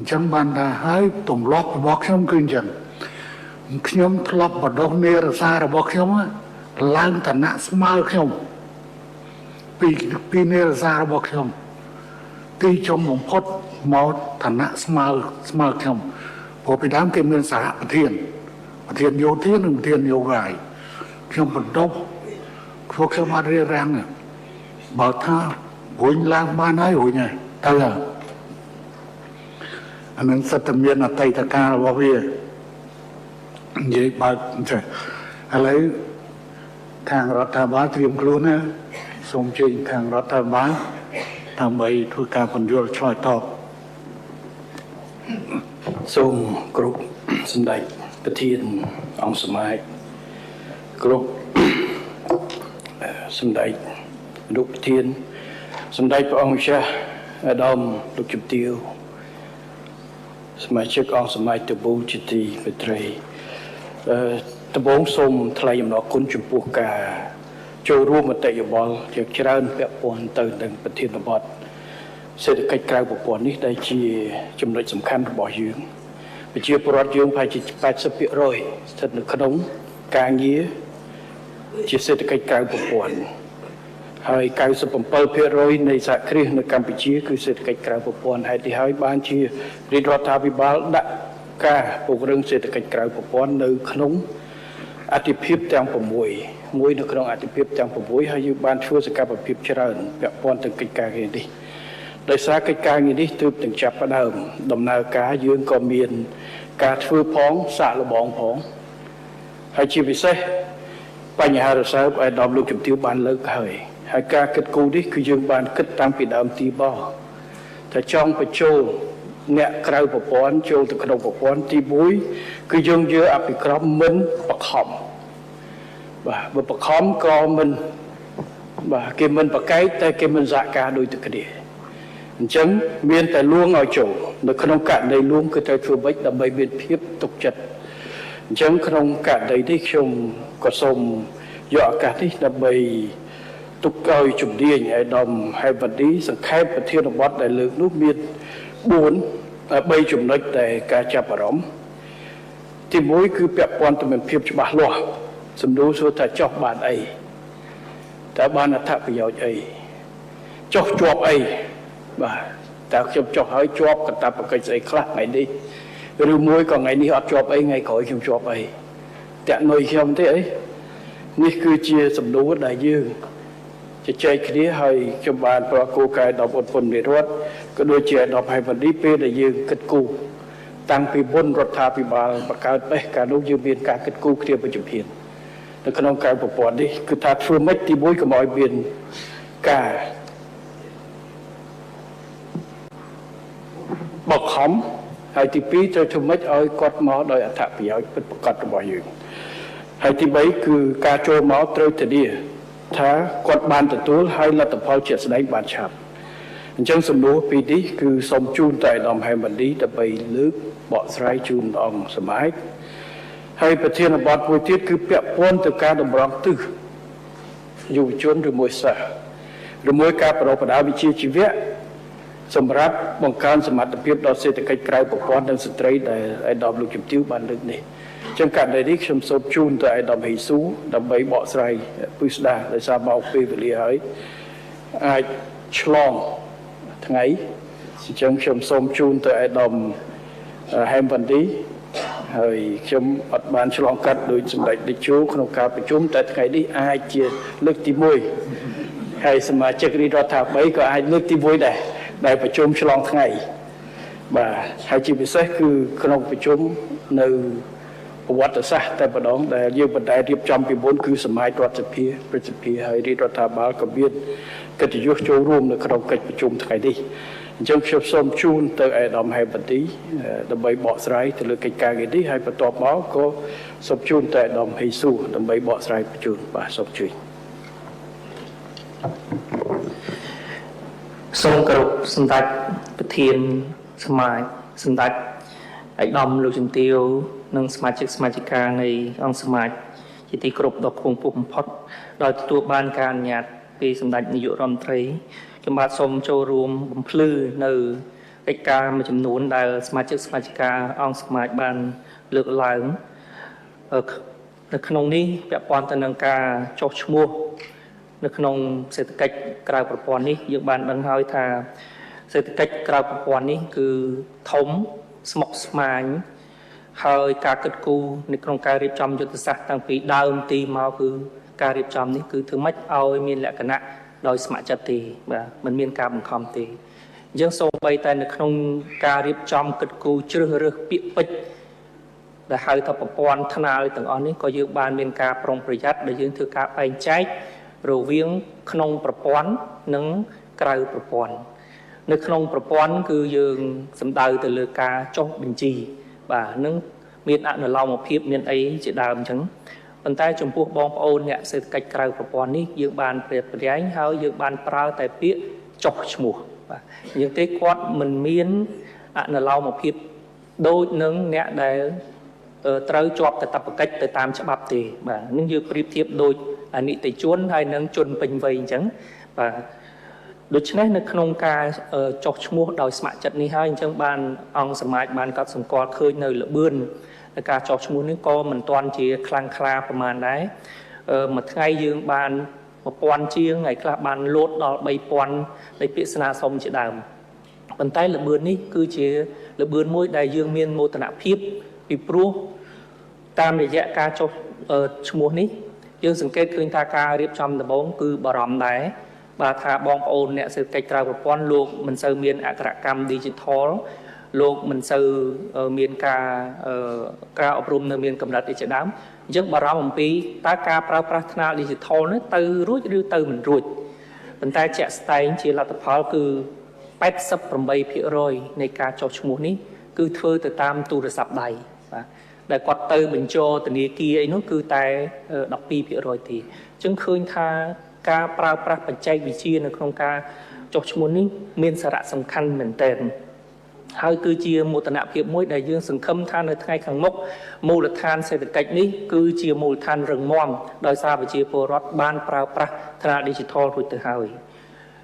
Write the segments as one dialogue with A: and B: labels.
A: chẳng bàn là hai tổng lọc bọc xong cứ chẳng nhóm lọc vào đó nê ra xa ra bọc xong á lang thần nạ smile không pi nê ra xa ra bọc xong tí trong một phút máu thần nạ smile khôngพอไปด้ามเก็บเงินสหประเทศโยเทียนหนึ่งเทียนโยกายช่วงบนโต๊ะพวกเขามาเรียรังอ่ะบอกท่าหุ่นล้างบ้านให้หุ่นไงเท่าไหร่อันนั้นสัตว์เมียนไตตะการว่าพี่ยี่บาใช่อะไรทางรัฐบาลเตรียมกลัวนะสมจริงทางรัฐบาลทำไปทุกการผลโยชน์ช่วยตอบ
B: សូមគ្រប់សម្ដេចប្រធានអង្គសមាជគ្រប់សម្ដេចលោកប្រធានសម្ដេចព្រះអង្គម្ចាស់អាដាមលោកជំទាវសមាជិកអង្គសមាជតបូជាទីមេត្រីដំបូងសូមថ្លែងអំណរគុណចំពោះការចូលរួមមតិយោបល់ជាច្រើនពាក់ព័ន្ធទៅនឹងប្រធានបទសេដ្ឋកិច្ចក្រៅប្រព័ន្ធនេះដែលជាចំណុចសំខាន់របស់យើងប្រជាពលរដ្ឋយើងប្រហែលជា 80% ស្ថិតនៅក្នុងការងារជាសេដ្ឋកិច្ចក្រៅប្រព័ន្ធហើយ 97% នៃសហគ្រាសនៅកម្ពុជាគឺសេដ្ឋកិច្ចក្រៅប្រព័ន្ធហេតុនេះហើយបានជារាជរដ្ឋាភិបាលដាក់ការពង្រឹងសេដ្ឋកិច្ចក្រៅប្រព័ន្ធនៅក្នុងអធិភាពទាំង6មួយនៅក្នុងអធិភាពទាំង6ហើយយើងបានធ្វើសកម្មភាពច្រើនពាក់ព័ន្ធទៅកិច្ចការងារនេះដោយសារកិច្ចការងារនេះទើបទាំងចាប់ផ្ដើមដំណើរការយើងក៏មានការធ្វើផងសាកល្បងផងហើយជាពិសេសបញ្ហារសើបឯកឧត្តមលោកជំទាវបានលើកហើយការគិតគូរនេះគឺយើងបានគិតតាំងពីដើមទីបថាចង់បញ្ចូលអ្នកក្រៅប្រព័ន្ធចូលទៅក្នុងប្រព័ន្ធទី1គឺយើងយកអភិក្រមមិនបខំបាទបើបខំក៏មិនបាទគេមិនប្រកែកតែគេមិនសហការដូចទៅគ្នាអញ្ចឹងមានតែលួងឲ្យចូលនៅក្នុងករណីលួងគឺត្រូវធ្វើម៉េចដើម្បីមានភាពទុកចិត្តអញ្ចឹងក្នុងករណីនេះខ្ញុំក៏សូមយកឱកាសនេះដើម្បីទុកឲ្យជំនាញឯកឧត្តមហេវណ្ឌីសង្ខេបប្រធានបទដែលលើកនោះមាន3ចំណុចដែលការចាប់អារម្មណ៍ទី1គឺពាក់ព័ន្ធទៅនឹងភាពច្បាស់លាស់សំដៅសួរថាចោះបានអីតើបានអត្ថប្រយោជន៍អីចោះជាប់អីបាទតើខ្ញុំចោះហើយជាប់កតាបកិច្ចស្អីខ្លះថ្ងៃនេះឬមួយក៏ថ្ងៃនេះអត់ជាប់អីថ្ងៃក្រោយខ្ញុំជាប់អីតាក់នុយខ្ញុំទេអីនេះគឺជាសំណួរដែលយើងជជែកគ្នាហើយខ្ញុំបានប្រកគោលការណ៍ដល់ឧត្តមនិរដ្ឋក៏ដូចជាដល់ហេវណ្ឌីពេលដែលយើងគិតគូរតាំងពីមុនរដ្ឋាភិបាលបង្កើតបេះកាលនោះយើងមានការគិតគូរគ្នាប្រជុំភាពនៅក្នុងការប្រព័ន្ធនេះគឺថាធ្វើម៉េចទី1កុំឲ្យមានការបកខំហើយទី2ត្រូវធ្វើម៉េចឲ្យគាត់មកដោយអត្ថប្រយោជន៍ពិតប្រាកដរបស់យើងហើយទី3គឺការចូលមកត្រូវធានាថាគាត់បានទទួលហើយលទ្ធផលជាក់ស្ដែងបានឆាប់អញ្ចឹងសំណួរពីនេះគឺសូមជូនទៅអាដាមហេមណ្ឌីដើម្បីលើកបកស្រាយជូនអង្គសមាជហើយប្រធានបទមួយទៀតគឺពាក់ព័ន្ធទៅការតម្រង់ទិសយុវជនឬមួយសិស្សឬមួយការប្រកបដោយវិជ្ជាជីវៈសម្រាប់បង្កើនសមត្ថភាពដល់សេដ្ឋកិច្ចក្រៅប្រព័ន្ធនិងស្ត្រីដែលអាដាមលោកជំទាវបានលើកនេះអញ្ចឹងករណីនេះខ្ញុំសូមជូនទៅអាដាមហេស៊ូដើម្បីបកស្រាយពិស្ដារដោយសារមកពេលវេលាហើយអាចឆ្លងថ្ងៃអញ្ចឹងខ្ញុំសូមជូនទៅអាដាមហេមវណ្ឌីហើយខ្ញុំអត់បានឆ្លងកាត់ដោយសម្ដេចតេជោក្នុងការប្រជុំតែថ្ងៃនេះអាចជាលើកទី1ហើយសមាជិករាជរដ្ឋាភិបាលក៏អាចលើកទី1ដែរដែលប្រជុំឆ្លងថ្ងៃបាទហើយជាពិសេសគឺក្នុងប្រជុំនៅប្រវត្តិសាស្ត្រតែម្ដងដែលយើងបណ្តែរៀបចំពីមុនគឺសមាជរដ្ឋសភាប្រសិទ្ធិហើយរាជរដ្ឋាភិបាលក៏មានកិត្តិយសចូលរួមនៅក្នុងកិច្ចប្រជុំថ្ងៃនេះអញ្ចឹងខ្ញុំសូមជូនទៅអាដាមហេវណ្ឌីដើម្បីបកស្រាយទៅលើកិច្ចការងារនេះហើយបន្ទាប់មកក៏សូមជូនទៅអាដាមហេស៊ូដើម្បីបកស្រាយបញ្ជូនបាទសូមជួយ
C: សូមគោរពសម្ដេចប្រធានសមាជសម្ដេចឯកឧត្តមលោកជំទាវនិងសមាជិកានៃអង្គសមាជជាទីគោរពដ៏ខ្ពង់ខ្ពស់បំផុតដោយទទួលបានការអនុញ្ញាតពីសម្ដេចនាយករដ្ឋមន្ត្រីខ្ញុំបាទសូមចូលរួមបំភ្លឺនៅ កិច្ចការមួយចំនួនដែលសមាជិកសមាជិកាអង្គសមាជបានលើកឡើងនៅក្នុងនេះពាក់ព័ន្ធទៅនឹងការចុះឈ្មោះនៅក្នុងសេដ្ឋកិច្ចក្រៅប្រព័ន្ធនេះយើងបានដឹងហើយថាសេដ្ឋកិច្ចក្រៅប្រព័ន្ធនេះគឺធំស្មុគស្មាញហើយការគិតគូរនៅក្នុងការរៀបចំយុទ្ធសាស្ត្រតាំងពីដើមទីមកគឺការរៀបចំនេះគឺធ្វើម៉េចឲ្យមានលក្ខណៈដោយស្ម័គ្រចិត្តទេបាទមិនមានការបង្ខំទេអញ្ចឹងសូម្បីតែនៅក្នុងការរៀបចំគិតគូរជ្រើសរើសពាក្យពេចន៍ដែលហៅថាប្រព័ន្ធថ្នាលទាំងអស់នេះក៏យើងបានមានការប្រុងប្រយ័ត្នដែលយើងធ្វើការបែងចែករវាងក្នុងប្រព័ន្ធនិងក្រៅប្រព័ន្ធនៅក្នុងប្រព័ន្ធគឺយើងសំដៅទៅលើការចុះបញ្ជីបាទនឹងមានអនុលោមភាពមានអីជាដើមអញ្ចឹងប៉ុន្តែចំពោះបងប្អូនអ្នកសេដ្ឋកិច្ចក្រៅប្រព័ន្ធនេះយើងបានប្រៀបប្រែងហើយយើងបានប្រើតែពាក្យចុះឈ្មោះបាទអញ្ចឹងទេគាត់មិនមានអនុលោមភាពដូចនឹងអ្នកដែលត្រូវជាប់កាតព្វកិច្ចទៅតាមច្បាប់ទេបាទនឹងយើងប្រៀបធៀបដូចនីតិជនហើយនឹងជនពេញវ័យអញ្ចឹងបាទដូច្នេះនៅក្នុងការចុះឈ្មោះដោយស្ម័គ្រចិត្តនេះហើយអញ្ចឹងបានអង្គសមាជបានកត់សម្គាល់ឃើញនៅល្បឿនការចុះឈ្មោះនេះក៏មិនទាន់ជាខ្លាំងក្លាប្រមាណដែរមួយថ្ងៃយើងបាន1000ជាងហើយខ្លះបានលោតដល់3000នៃពាក្យស្នើសុំជាដើមប៉ុន្តែល្បឿននេះគឺជាល្បឿនមួយដែលយើងមានមោទនភាពពីព្រោះតាមរយៈការចុះឈ្មោះនេះយើងសង្កេតឃើញថាការរៀបចំដំបូងគឺបារម្ភដែរបាទថាបងប្អូនអ្នកសេដ្ឋកិច្ចក្រៅប្រព័ន្ធលោកមិនសូវមានអក្ខរកម្ម Digital លោកមិនសូវមានការអប់រំនៅមានកម្រិតជាដើមអញ្ចឹងបារម្ភអំពីតើការប្រើប្រាស់ថ្នាល Digital នេះទៅរួចឬទៅមិនរួចប៉ុន្តែជាក់ស្ដែងជាលទ្ធផលគឺ 88% នៃការចុះឈ្មោះនេះគឺធ្វើទៅតាមទូរស័ព្ទដៃបាទដែលគាត់ទៅបញ្ចូលធនាគារអីនោះគឺតែ 12% ទេអញ្ចឹងឃើញថាការប្រើប្រាស់បច្ចេកវិទ្យានៅក្នុងការចុះឈ្មោះនេះមានសារៈសំខាន់មែនទែនហើយគឺជាមោទនភាពមួយដែលយើងសង្ឃឹមថានៅថ្ងៃខាងមុខមូលដ្ឋានសេដ្ឋកិច្ចនេះគឺជាមូលដ្ឋានរឹងមាំដោយសារប្រជាពលរដ្ឋបានប្រើប្រាស់ថ្នាល Digital រួចទៅហើយ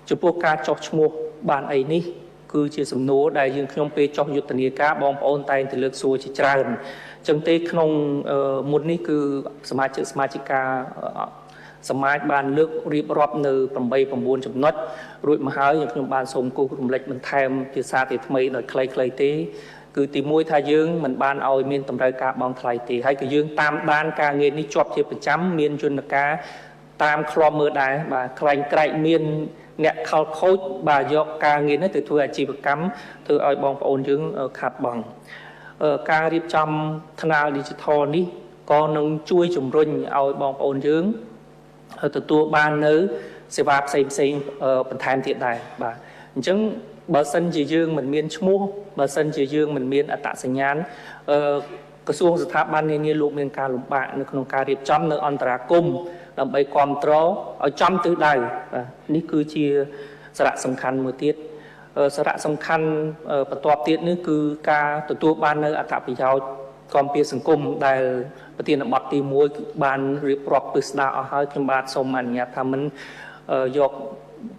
C: ចំពោះការចុះឈ្មោះបានអីនេះគឺជាសំណួរដែលយើងខ្ញុំពេលចុះយុទ្ធនាការបងប្អូនតែងតែលើកសួរជាច្រើនចឹងទេក្នុងមុននេះគឺសមាជិកាសមាជបានលើករៀបរាប់នៅ8-9 ចំណុចរួចមកហើយខ្ញុំបានសូមគូរំលេចបន្ថែមភាសាទីថ្មីដោយខ្លីៗទេគឺទី1ថាយើងមិនបានឲ្យមានតម្រូវការបង់ថ្លៃទេហើយក៏យើងតាមដានការងារនេះជាប់ជាប្រចាំមានយន្តការតាមឃ្លាំមើលដែរបាទខ្លែងក្រែកមានអ្នកខលខូចបាទយកការងារនេះទៅធ្វើអាជីវកម្មធ្វើឲ្យបងប្អូនយើងខាត់បង់ការរៀបចំថ្នាល Digital នេះក៏នឹងជួយជំរុញឲ្យបងប្អូនយើងទទួលបាននៅសេវាផ្សេងបន្ថែមទៀតដែរបាទអញ្ចឹងបើសិនជាយើងមិនមានឈ្មោះបើសិនជាយើងមិនមានអត្តសញ្ញាណក្រសួងស្ថាប័ននានាលោកមានការលំបាកនៅក្នុងការរៀបចំនៅអន្តរាគមន៍ដើម្បីគ្រប់គ្រងឲ្យចំទិសដៅបាទនេះគឺជាសារៈសំខាន់មួយទៀតសារៈសំខាន់បន្ទាប់ទៀតនេះគឺការទទួលបាននៅអត្ថប្រយោជន៍គាំពារសង្គមដែលប្រធានបទទី1បានរៀបរាប់ពិស្ដារអស់ហើយខ្ញុំបាទសូមអនុញ្ញាតថាមិនយក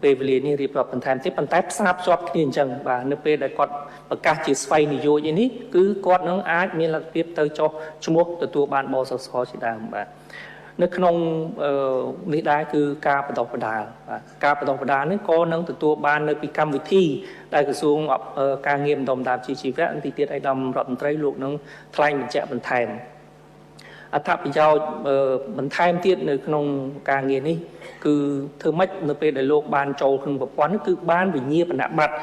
C: ពេលវេលានេះរៀបរាប់បន្ថែមទេប៉ុន្តែផ្សារភ្ជាប់គ្នាអញ្ចឹងបាទនៅពេលដែលគាត់ប្រកាសជាស្វ័យនយោជន៍នេះគឺគាត់នឹងអាចមានលទ្ធភាពទៅចុះឈ្មោះទទួលបានបសសជាដើមបាទនៅក្នុងនេះដែរគឺការបណ្ដុះបណ្ដាលបាទការបណ្ដុះបណ្ដាលនេះក៏នឹងទទួលបាននៅពីកម្មវិធីដែលក្រសួងការងារបណ្ដុះបណ្ដាលជីវៈទីទៀតឯកឧត្តមរដ្ឋមន្ត្រីលោកនឹងថ្លែងបញ្ជាក់បន្ថែមអត្ថប្រយោជន៍បន្ថែមទៀតនៅក្នុងការងារនេះគឺធ្វើម៉េចនៅពេលដែលលោកបានចូលក្នុងប្រព័ន្ធនេះគឺបានវិញ្ញាបនបត្រ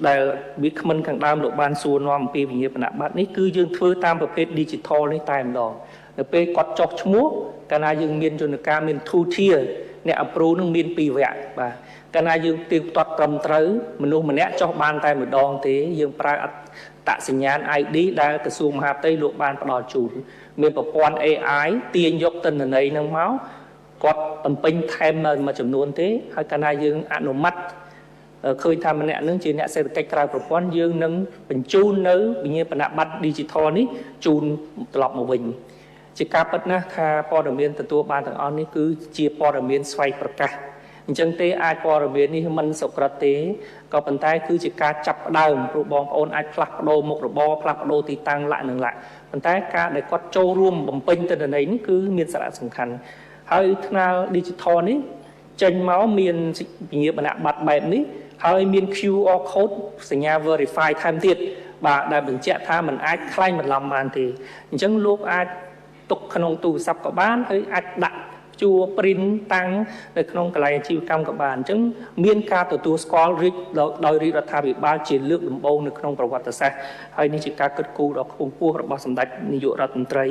C: ដែលវាគ្មិនខាងដើមលោកបានសួរនាំអំពីវិញ្ញាបនបត្រនេះគឺយើងធ្វើតាមប្រភេទ Digital នេះតែម្ដងនៅពេលគាត់ចុះឈ្មោះកាលណាយើងមានយន្តការមាន 2 tier អ្នក approve នឹងមាន2វគ្គបាទកាលណាយើងទៀងទាត់ត្រឹមត្រូវមនុស្សម្នាក់ចុះបានតែម្ដងទេយើងប្រើអត្តសញ្ញាណ ID ដែលក្រសួងមហាផ្ទៃលោកបានផ្ដល់ជូនមានប្រព័ន្ធ AI ទាញយកទិន្នន័យនឹងមកគាត់បំពេញថែមនៅមួយចំនួនទេហើយកាលណាយើងអនុម័តឃើញថាម្នាក់នឹងជាអ្នកសេដ្ឋកិច្ចក្រៅប្រព័ន្ធយើងនឹងបញ្ជូននៅវិញ្ញាបនបត្រ Digital នេះជូនត្រឡប់មកវិញជាការពិតណាស់ថាព័ត៌មានទទួលបានទាំងអស់នេះគឺជាព័ត៌មានស្វ័យប្រកាស អញ្ចឹងទេអាចព័ត៌មាននេះមិនសុក្រឹតទេក៏ប៉ុន្តែគឺជាការចាប់ផ្ដើមព្រោះបងប្អូនអាចផ្លាស់ប្ដូរមុខរបរផ្លាស់ប្ដូរទីតាំងលក្ខនឹងលក្ខប៉ុន្តែការដែលគាត់ចូលរួមបំពេញទិន្នន័យនេះគឺមានសារៈសំខាន់ហើយថ្នាល digital នេះចេញមកមានវិញ្ញាបនបត្របែបនេះហើយមាន QR code សញ្ញា verify ថែមទៀតបាទដែលបញ្ជាក់ថាมันអាចខ្លែងបន្លំបានទេអញ្ចឹងលោកអាចទុកក្នុងទូរស័ព្ទក៏បានហើយអាចដាក់ជួ print តាំងនៅក្នុងកន្លែងអាជីវកម្មក៏បានអញ្ចឹងមានការទទួលស្គាល់ដោយរាជរដ្ឋាភិបាលជាលើកដំបូងនៅក្នុងប្រវត្តិសាស្ត្រហើយនេះជាការគិតគូរដ៏ខ្ពង់ខ្ពស់របស់សម្ដេចនាយករដ្ឋមន្ត្រី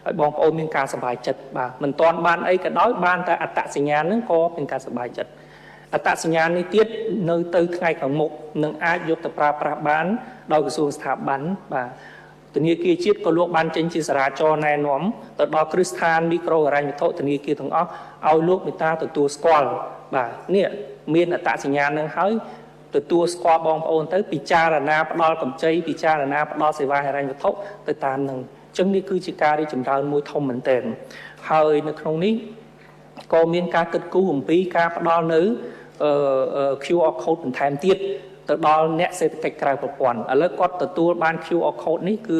C: ហើយបងប្អូនមានការសប្បាយចិត្តបាទមិនទាន់បានអីក៏ដោយបានតែអត្តសញ្ញាណហ្នឹងក៏មានការសប្បាយចិត្តអត្តសញ្ញាណនេះទៀតនៅទៅថ្ងៃខាងមុខនឹងអាចយកទៅប្រើប្រាស់បានដោយក្រសួងស្ថាប័នបាទធនាគារជាតិក៏លោកបានចេញជាសារាចរណ៍ណែនាំទៅដល់គ្រឹះស្ថានមីក្រូហិរញ្ញវត្ថុធនាគារទាំងអស់ឲ្យលោកមេត្តាទទួលស្គាល់បាទនេះមានអត្តសញ្ញាណនឹងហើយទទួលស្គាល់បងប្អូនទៅពិចារណាផ្ដល់កម្ចីពិចារណាផ្ដល់សេវាហិរញ្ញវត្ថុទៅតាមនឹងអញ្ចឹងនេះគឺជាការរីកចម្រើនមួយធំមែនទែនហើយនៅក្នុងនេះក៏មានការគិតគូរអំពីការផ្ដល់នៅ QR code បន្ថែមទៀតទៅដល់អ្នកសេដ្ឋកិច្ចក្រៅប្រព័ន្ធឥឡូវគាត់ទទួលបាន QR code នេះគឺ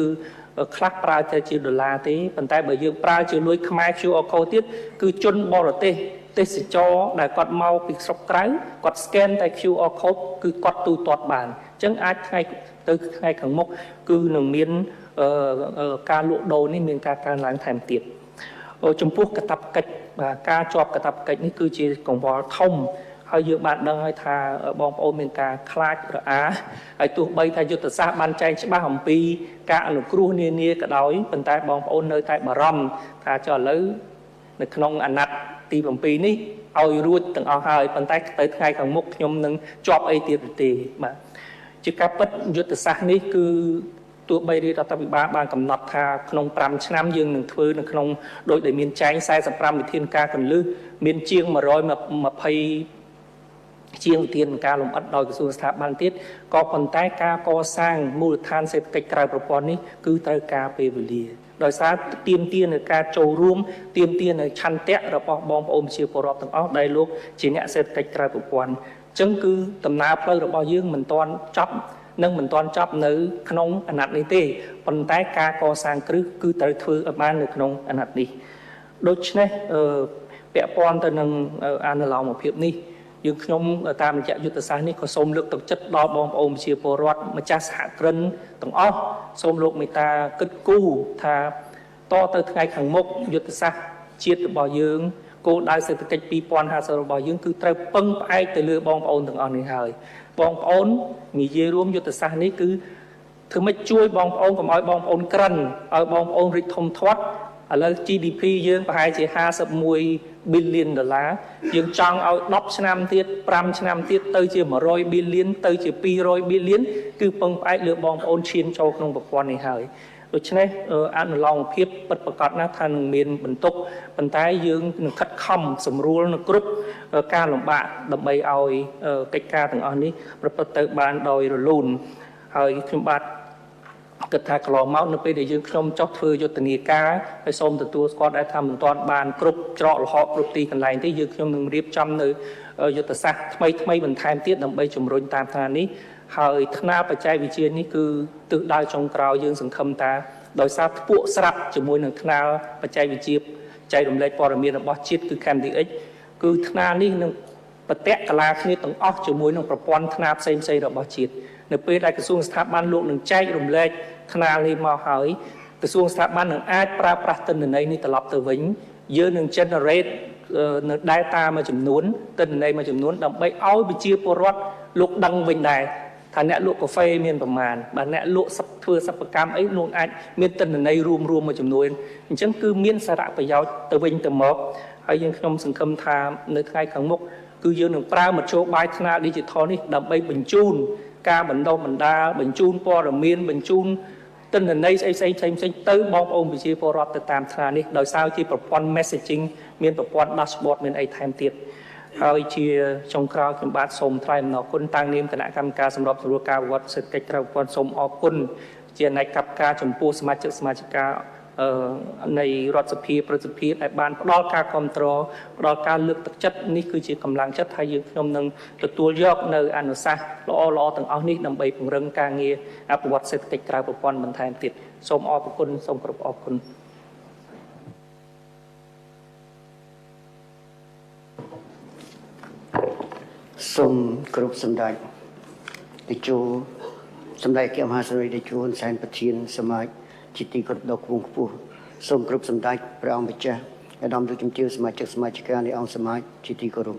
C: ខ្លះប្រើតែជាដុល្លារទេប៉ុន្តែបើយើងប្រើជាលុយខ្មែរ QR code ទៀតគឺជនបរទេសទេសចរដែលគាត់មកពីស្រុកក្រៅគាត់ scan តែ QR code គឺគាត់ទូទាត់បានអញ្ចឹងអាចថ្ងៃខាងមុខគឺនឹងមានការលក់ដូរនេះមានការកើនឡើងថែមទៀតចំពោះកាតព្វកិច្ចបាទការជាប់កាតព្វកិច្ចនេះគឺជាកង្វល់ធំហើយយើងបានដឹងហើយថាបងប្អូនមានការខ្លាចរអាហើយទោះបីថាយុទ្ធសាស្ត្របានចែងច្បាស់អំពីការអនុគ្រោះនានាក៏ដោយប៉ុន្តែបងប្អូននៅតែបារម្ភថាចុះឥឡូវនៅក្នុងអាណត្តិទី7នេះឲ្យរួចទាំងអស់ហើយប៉ុន្តែទៅថ្ងៃខាងមុខខ្ញុំនឹងជាប់អីទៀតទេបាទជាការពិតយុទ្ធសាស្ត្រនេះគឺទោះបីរដ្ឋាភិបាលបានកំណត់ថាក្នុង5ឆ្នាំយើងនឹងធ្វើនៅក្នុងដោយដែលមានចែង45វិធានការកន្លឹះមានជាង120ជាងវិធានការលំអិតដោយក្រសួងស្ថាប័នទៀតក៏ប៉ុន្តែការកសាងមូលដ្ឋានសេដ្ឋកិច្ចក្រៅប្រព័ន្ធនេះគឺត្រូវការពេលវេលាដោយសារទាមទារនៅការចូលរួមទាមទារនៅឆន្ទៈរបស់បងប្អូនប្រជាពលរដ្ឋទាំងអស់ដែលលោកជាអ្នកសេដ្ឋកិច្ចក្រៅប្រព័ន្ធអញ្ចឹងគឺដំណើរផ្លូវរបស់យើងមិនទាន់ចប់និងមិនទាន់ចប់នៅក្នុងអាណត្តិនេះទេប៉ុន្តែការកសាងគ្រឹះគឺត្រូវធ្វើឲ្យបាននៅក្នុងអាណត្តិនេះដូច្នេះពាក់ព័ន្ធទៅនឹងអនុលោមភាពនេះយើងខ្ញុំតាមរយៈយុទ្ធសាស្ត្រនេះក៏សូមលើកទឹកចិត្តដល់បងប្អូនប្រជាពលរដ្ឋម្ចាស់សហគ្រិនទាំងអស់សូមលោកមេត្តាគិតគូរថាតទៅថ្ងៃខាងមុខយុទ្ធសាស្ត្រជាតិរបស់យើងគោលដៅសេដ្ឋកិច្ច2050របស់យើងគឺត្រូវពឹងផ្អែកទៅលើបងប្អូនទាំងអស់នេះហើយបងប្អូននិយាយរួមយុទ្ធសាស្ត្រនេះគឺធ្វើម៉េចជួយបងប្អូនកុំឲ្យបងប្អូនក្រិនឲ្យបងប្អូនរីកធំធាត់ឥឡូវ GDP យើងប្រហែលជា51 billion ដុល្លារយើងចង់ឲ្យ10ឆ្នាំទៀត5ឆ្នាំទៀតទៅជា100 billion ទៅជា200 billion គឺពឹងផ្អែកលើបងប្អូនឈានចូលក្នុងប្រព័ន្ធនេះហើយដូច្នេះអនុលោមភាពពិតប្រាកដណាស់ថានឹងមានបន្ទុកប៉ុន្តែយើងនឹងខិតខំសម្រួលនៅគ្រប់ការលំបាកដើម្បីឲ្យកិច្ចការទាំងអស់នេះប្រព្រឹត្តទៅបានដោយរលូនហើយខ្ញុំបាទគិតថាកន្លងមកនៅពេលដែលយើងខ្ញុំចោះធ្វើយុទ្ធនាការហើយសូមទទួលស្គាល់ដែរថាមិនទាន់បានគ្រប់ច្រកល្ហកគ្រប់ទីកន្លែងទេយើងខ្ញុំនឹងរៀបចំនៅយុទ្ធសាស្ត្រថ្មីបន្ថែមទៀតដើម្បីជំរុញតាមថានេះហើយថ្នាលបច្ចេកវិទ្យានេះគឺទិសដៅចុងក្រោយយើងសង្ឃឹមថាដោយសារធ្ពួកស្រាប់ជាមួយនឹងថ្នាលបច្ចេកវិទ្យាចែករំលែកព័ត៌មានរបស់ជាតិគឺ CamDX គឺថ្នាលនេះនឹងបតៈកលាគ្នាទាំងអស់ជាមួយនឹងប្រព័ន្ធថ្នាលផ្សេងៗរបស់ជាតិនៅពេលដែលក្រសួងស្ថាប័នលោកនឹងចែករំលែកថ្នាលនេះមកហើយក្រសួងស្ថាប័ននឹងអាចប្រើប្រាស់ទិន្នន័យនេះត្រឡប់ទៅវិញយើងនឹង generate នៅ data មួយចំនួនទិន្នន័យមួយចំនួនដើម្បីឲ្យប្រជាពលរដ្ឋលោកដឹងវិញដែរថាអ្នកលក់កាហ្វេមានប្រមាណបាទអ្នកលក់ធ្វើសិប្បកម្មអីលោកអាចមានទិន្នន័យរួមមួយចំនួនអញ្ចឹងគឺមានសារៈប្រយោជន៍ទៅវិញទៅមកហើយយើងខ្ញុំសង្ឃឹមថានៅថ្ងៃខាងមុខគឺយើងនឹងប្រើមធ្យោបាយថ្នាល digital នេះដើម្បីបញ្ជូនការបណ្ដុះបណ្ដាលបញ្ជូនព័ត៌មានបញ្ជូនទិន្នន័យផ្សេងទៅបងប្អូនប្រជាពលរដ្ឋទៅតាមថ្នាលនេះដោយសារជាប្រព័ន្ធ messaging មានប្រព័ន្ធ dashboard មានអីថែមទៀតហើយជាចុងក្រោយខ្ញុំបាទសូមថ្លែងអំណរគុណតាំងនាមគណៈកម្មការសម្របសម្រួលការវិវត្តសេដ្ឋកិច្ចក្រៅប្រព័ន្ធសូមអរគុណជាអនេកកម្មការចំពោះសមាជិកា នៃរដ្ឋសភាប្រសិទ្ធភាពដែលបានផ្ដល់ការគ្រប់គ្រងផ្ដល់ការលើកទឹកចិត្តនេះគឺជាកម្លាំងចិត្តហើយយើងខ្ញុំនឹងទទួលយកនៅអនុសាសន៍ល្អៗទាំងអស់នេះដើម្បីពង្រឹងការងារអភិវឌ្ឍសេដ្ឋកិច្ចក្រៅប្រព័ន្ធបន្ថែមទៀតសូមអរគុណសូមគោរពអរគុណ
D: សូមគ្រប់សម្ដេចតេជោសម្ដេចអគ្គមហាសេរីតេជោសែនប្រធានសមាជជាទីគោរពដ៏ខ្ពង់ខ្ពស់សូមគ្រប់សម្ដេចព្រះអង្គម្ចាស់ឧត្តមលោកជំទាវសមាជិកសមាជិកានៃអង្គសមាជជាទីគោរព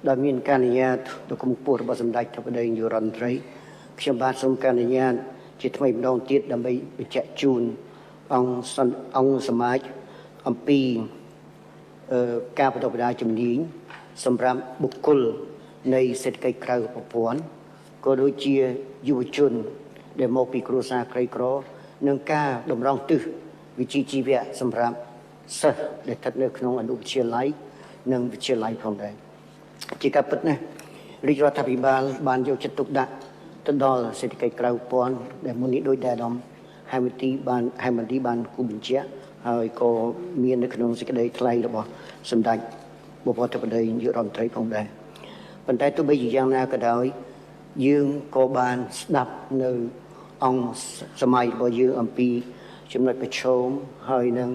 D: ដែលមានការអនុញ្ញាតដ៏ខ្ពង់ខ្ពស់របស់សម្ដេចធិបតីនាយករដ្ឋមន្ត្រីខ្ញុំបាទសូមការអនុញ្ញាតជាថ្មីម្ដងទៀតដើម្បីបញ្ជាក់ជូនអង្គសមាជអំពីការបន្តបដាជំនាញសម្រាប់បុគ្គលនៃសេដ្ឋកិច្ចក្រៅប្រព័ន្ធក៏ដូចជាយុវជនដែលមកពីគ្រួសារក្រីក្រនិងការតម្រង់ទិសវិជ្ជាជីវៈសម្រាប់សិស្សដែលស្ថិតនៅក្នុងអនុវិទ្យាល័យនិងវិទ្យាល័យផងដែរជាការពិតណាស់រាជរដ្ឋាភិបាលបានយកចិត្តទុកដាក់ទៅដល់សេដ្ឋកិច្ចក្រៅប្រព័ន្ធដែលមុននេះដោយតែអាដាមហែមទីបានគូបញ្ជាក់ហើយក៏មាននៅក្នុងសេចក្តីថ្លែងរបស់សម្ដេចបវរធិបតីនាយករដ្ឋមន្ត្រីផងដែរប៉ុន្តែទោះបីជាយ៉ាងណាក៏ដោយយើងក៏បានស្ដាប់នៅអង្គសម័យរបស់យើងអំពីចំណុចប្រឈមហើយនឹង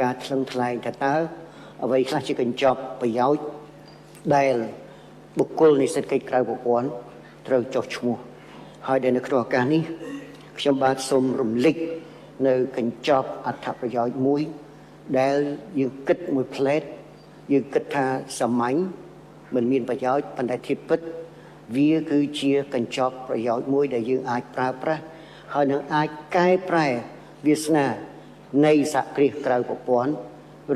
D: ការថ្លឹងថ្លែងថាតើអ្វីខ្លះជាកញ្ចប់ប្រយោជន៍ដែលបុគ្គលនៃសេដ្ឋកិច្ចក្រៅប្រព័ន្ធត្រូវចុះឈ្មោះហើយដែលនៅក្នុងឱកាសនេះខ្ញុំបាទសូមរំលឹកនៅកញ្ចប់អត្ថប្រយោជន៍មួយដែលយើងគិតមួយផ្លែតយើងគិតថាសាមញ្ញមិនមានប្រយោជន៍ប៉ុន្តែធៀបពិតវាគឺជាកញ្ចប់ប្រយោជន៍មួយដែលយើងអាចប្រើប្រាស់ហើយនឹងអាចកែប្រែវាសនានៃសហគ្រាសក្រៅប្រព័ន្ធ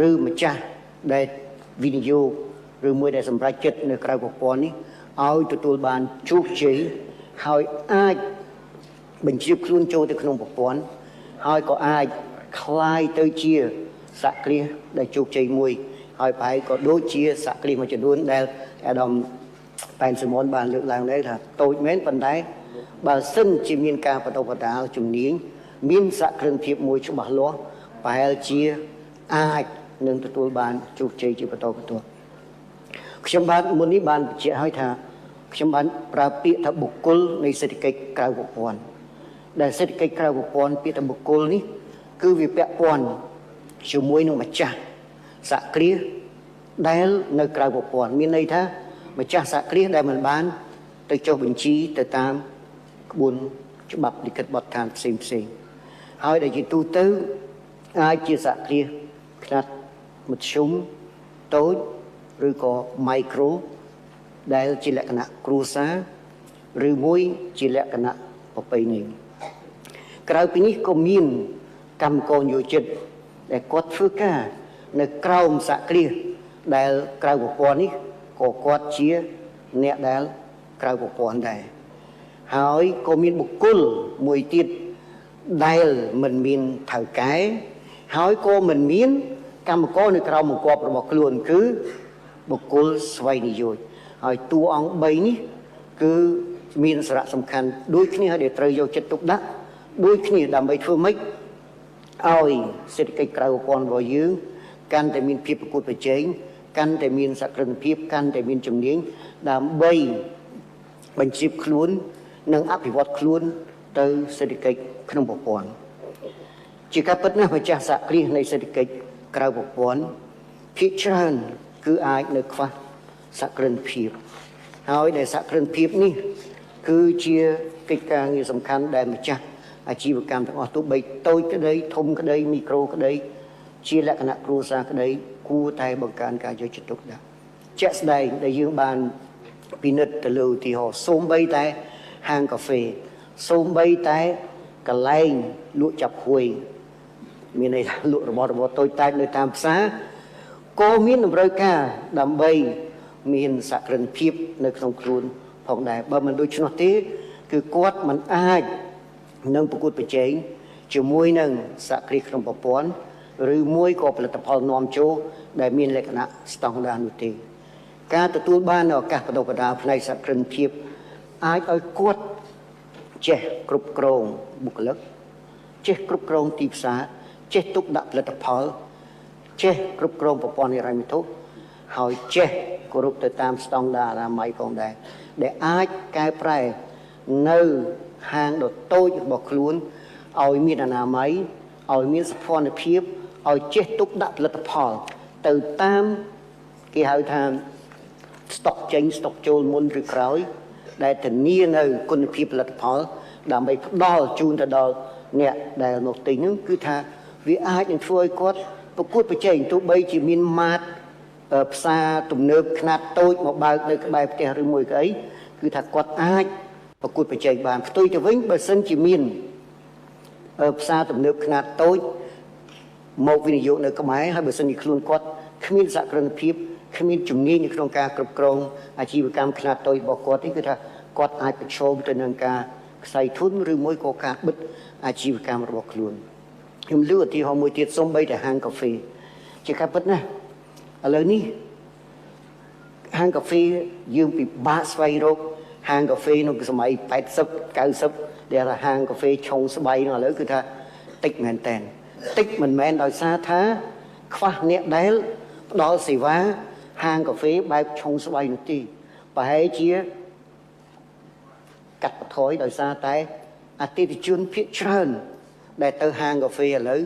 D: ឬម្ចាស់ដែលវិនិយោគឬមួយដែលសម្រេចចិត្តនៅក្រៅប្រព័ន្ធនេះឲ្យទទួលបានជោគជ័យហើយអាចបញ្ជាខ្លួនចូលទៅក្នុងប្រព័ន្ធហើយក៏អាចคลายទៅជាសហគ្រាសដែលជោគជ័យមួយហើយប្រហែលក៏ដូចជាសហគ្រាសមួយចំនួនដែលអាដាមប៉ែនសមនបានលើកឡើងដែរថាតូចមែនប៉ុន្តែបើសិនជាមានការបន្តបដាលជំនាញមានសហគ្រិនភាពមួយច្បាស់លាស់ប្រហែលជាអាចនឹងទទួលបានជោគជ័យជាបន្តបន្ទាប់ខ្ញុំបានមុននេះបានបញ្ជាក់ឲ្យថាខ្ញុំបានប្រើពាក្យថាបុគ្គលនៃសេដ្ឋកិច្ចក្រៅប្រព័ន្ធដែលសេដ្ឋកិច្ចក្រៅប្រព័ន្ធពាក្យថាបុគ្គលនេះគឺវាពាក់ព័ន្ធជាមួយនឹងម្ចាស់សហគ្រាសដែលនៅក្រៅប្រព័ន្ធមានន័យថាម្ចាស់សហគ្រាសដែលមិនបានទៅចុះបញ្ជីទៅតាមក្បួនច្បាប់លិខិតបទដ្ឋានផ្សេងហើយដែលជាទូទៅអាចជាសហគ្រាសខ្នាតមធ្យមតូចឬក៏ micro ដែលជាលក្ខណៈគ្រួសារឬមួយជាលក្ខណៈប្រពៃណីក្រៅពីនេះក៏មានកម្មករយោជិតដែលគាត់ធ្វើការនៅក្រោមសហគ្រាសដែលក្រៅប្រព័ន្ធនេះក៏គាត់ជាអ្នកដែលក្រៅប្រព័ន្ធដែរហើយក៏មានបុគ្គលមួយទៀតដែលមិនមានថៅកែហើយក៏មិនមានកម្មករនៅក្រោមបង្គាប់របស់ខ្លួនគឺបុគ្គលស្វ័យនិយោជហើយតួអង្គ3នេះគឺមានសារៈសំខាន់ដូចគ្នាហើយដែលត្រូវយកចិត្តទុកដាក់ដូចគ្នាដើម្បីធ្វើម៉េចឲ្យសេដ្ឋកិច្ចក្រៅប្រព័ន្ធរបស់យើងកាន់តែមានភាពប្រកួតប្រជែងកាន់តែមានសក្តិភាពកាន់តែមានជំនាញដើម្បីបញ្ជៀបខ្លួននិងអភិវឌ្ឍខ្លួនទៅសេដ្ឋកិច្ចក្នុងប្រព័ន្ធជាការពិតណាស់ម្ចាស់សហគ្រាសនៃសេដ្ឋកិច្ចក្រៅប្រព័ន្ធភាគច្រើនគឺអាចនៅខ្វះសក្តិភាពហើយដែលសក្តិភាពនេះគឺជាកិច្ចការងារសំខាន់ដែលម្ចាស់អាជីវកម្មទាំងអស់ទោះបីតូចក្តីធំក្តីមីក្រូក្តីជាលក្ខណៈគ្រួសារក្តីគួរតែបង្កើនការយកចិត្តទុកដាក់ជាក់ស្ដែងដែលយើងបានពិនិត្យទៅលើឧទាហរណ៍សូម្បីតែហាងកាហ្វេសូម្បីតែកន្លែងលក់ចាប់ហួយមានន័យថាលក់របស់តូចតាចនៅតាមផ្សារក៏មានតម្រូវការដើម្បីមានសក្តិភាពនៅក្នុងខ្លួនផងដែរបើមិនដូច្នោះទេគឺគាត់មិនអាចនឹងប្រកួតប្រជែងជាមួយនឹងសហគ្រាសក្នុងប្រព័ន្ធឬមួយក៏ផលិតផលនាំចូលដែលមានលក្ខណៈស្តង់ដារនោះទេការទទួលបានឱកាសបណ្ដុះបណ្ដាលផ្នែកសក្តិភាពអាចឲ្យគាត់ចេះគ្រប់គ្រងបុគ្គលិកចេះគ្រប់គ្រងទីផ្សារ ចេះទុកដាក់ផលិតផលចេះគ្រប់គ្រងប្រព័ន្ធហិរញ្ញវត្ថុហើយចេះគោរពទៅតាមស្តង់ដារអនាម័យផងដែរដែលអាចកែប្រែនៅហាងដ៏តូចរបស់ខ្លួនឲ្យមានអនាម័យឲ្យមានសុខភាពឲ្យចេះទុកដាក់ផលិតផលទៅតាមគេហៅថាស្តុកចេញស្តុកចូលមុនឬក្រោយដែលធានានៅគុណភាពផលិតផលដើម្បីផ្ដល់ជូនទៅដល់អ្នកដែលមកទិញហ្នឹងគឺថាវាអាចនឹងធ្វើឲ្យគាត់ប្រកួតប្រជែងទោះបីជាមានម៉ាតផ្សារទំនើបខ្នាតតូចមកបើកនៅក្បែរផ្ទះឬមួយក៏អីគឺថាគាត់អាចប្រកួតប្រជែងបានផ្ទុយទៅវិញបើសិនជាមានផ្សារទំនើបខ្នាតតូចមកវិនិយោគនៅខ្មែរហើយបើសិនជាខ្លួនគាត់គ្មានសក្តានុភាពគ្មានជំនាញនៅក្នុងការគ្រប់គ្រងអាជីវកម្មខ្នាតតូចរបស់គាត់នេះគឺថាគាត់អាចប្រឈមទៅនឹងការខ្សែធនឬមួយក៏ការបិទអាជីវកម្មរបស់ខ្លួនខ្ញុំលើកឧទាហរណ៍មួយទៀតសូម្បីតែហាងកាហ្វេជាការពិតណាស់ឥឡូវនេះហាងកាហ្វេយើងពិបាកស្វែងរកហាងកាហ្វេនៅសម័យ80 90ដែលថាហាងកាហ្វេឆុងស្បៃនោះឥឡូវគឺថាតិចមែនតើតិចមិនមែនដោយសារថាខ្វះអ្នកដែលផ្ដល់សេវាហាងកាហ្វេបែបឆុងស្បៃនោះទេប្រហែលជាកាត់បន្ថយដោយសារតែអតិថិជនភាគច្រើនដែលទៅហាងកាហ្វេឥឡូវ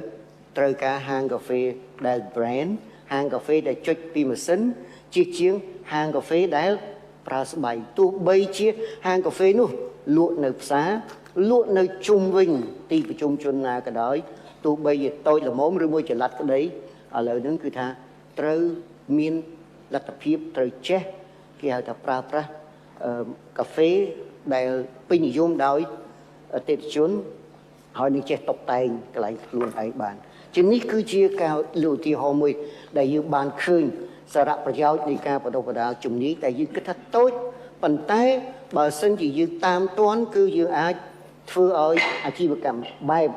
D: ត្រូវការហាងកាហ្វេដែល brand ហាងកាហ្វេដែលចុចពីម៉ាស៊ីនជាងហាងកាហ្វេដែលប្រើស្បៃទោះបីជាហាងកាហ្វេនោះលក់នៅផ្សារលក់នៅជុំវិញទីប្រជុំជនណាក៏ដោយទោះបីជាតូចល្មមឬមួយចល័តក្តីឥឡូវហ្នឹងគឺថាត្រូវមានលទ្ធភាពត្រូវចេះគេហៅថាប្រើប្រាស់កាហ្វេដែលពេញនិយមដោយអតិថិជនហើយនឹងចេះតុបតែងកន្លែងខ្លួនឯងបានជានេះគឺជាការលើកឧទាហរណ៍មួយដែលយើងបានឃើញសារៈប្រយោជន៍នៃការបណ្ដុះបណ្ដាលជំនាញដែលយើងគិតថាតូចប៉ុន្តែបើសិនជាយើងតាមទាន់គឺយើងអាចធ្វើឲ្យអាជីវកម្មបែប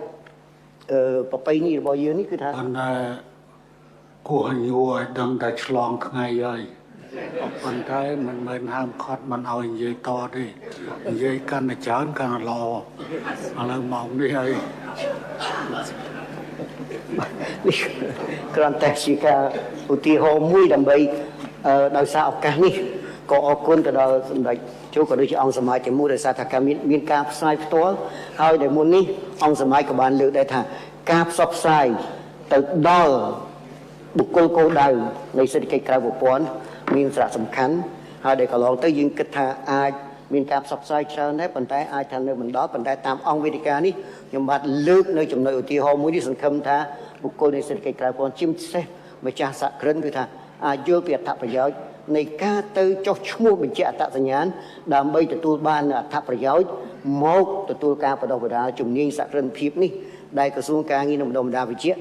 D: ប្រពៃណីរបស់យើងនេះគឺថា
A: ប៉ុន្តែគួរឲ្យយល់ឲ្យដឹងតែឆ្លងថ្ងៃហើយប៉ុន្តែមិនមែនហាមឃាត់មិនឲ្យនិយាយតទេនិយាយកាន់តែច្រើនកាន់តែល្អឥឡូវមកនេះហើយ
D: នេះគ្រាន់តែជាការឧទាហរណ៍មួយដើម្បីដោយសារឱកាសនេះក៏អរគុណទៅដល់សម្ដេចជួក៏ដូចជាអង្គសមាជជាមួយដោយសារថាការមានការផ្សាយផ្ទាល់ហើយដែលមុននេះអង្គសមាជក៏បានលើកដែរថាការផ្សព្វផ្សាយទៅដល់បុគ្គលគោលដៅនៃសេដ្ឋកិច្ចក្រៅប្រព័ន្ធមានសារៈសំខាន់ហើយដែលកន្លងទៅយើងគិតថាអាចមានការផ្សព្វផ្សាយច្រើនដែរប៉ុន្តែអាចថានៅមិនដល់ប៉ុន្តែតាមអង្គវេទិកានេះខ្ញុំបាទលើកនៅចំណុចឧទាហរណ៍មួយនេះសង្ឃឹមថាបុគ្គលនៃសេដ្ឋកិច្ចក្រៅប្រព័ន្ធជាពិសេសម្ចាស់សហគ្រិនគឺថាអាចយល់ពីអត្ថប្រយោជន៍នៃការទៅចុះឈ្មោះបញ្ជាក់អត្តសញ្ញាណដើម្បីទទួលបានអត្ថប្រយោជន៍មកទទួលការបណ្ដុះបណ្ដាលជំនាញសហគ្រិនភាពនេះដែលក្រសួងការងារនិងបណ្ដុះបណ្ដាលវិជ្ជា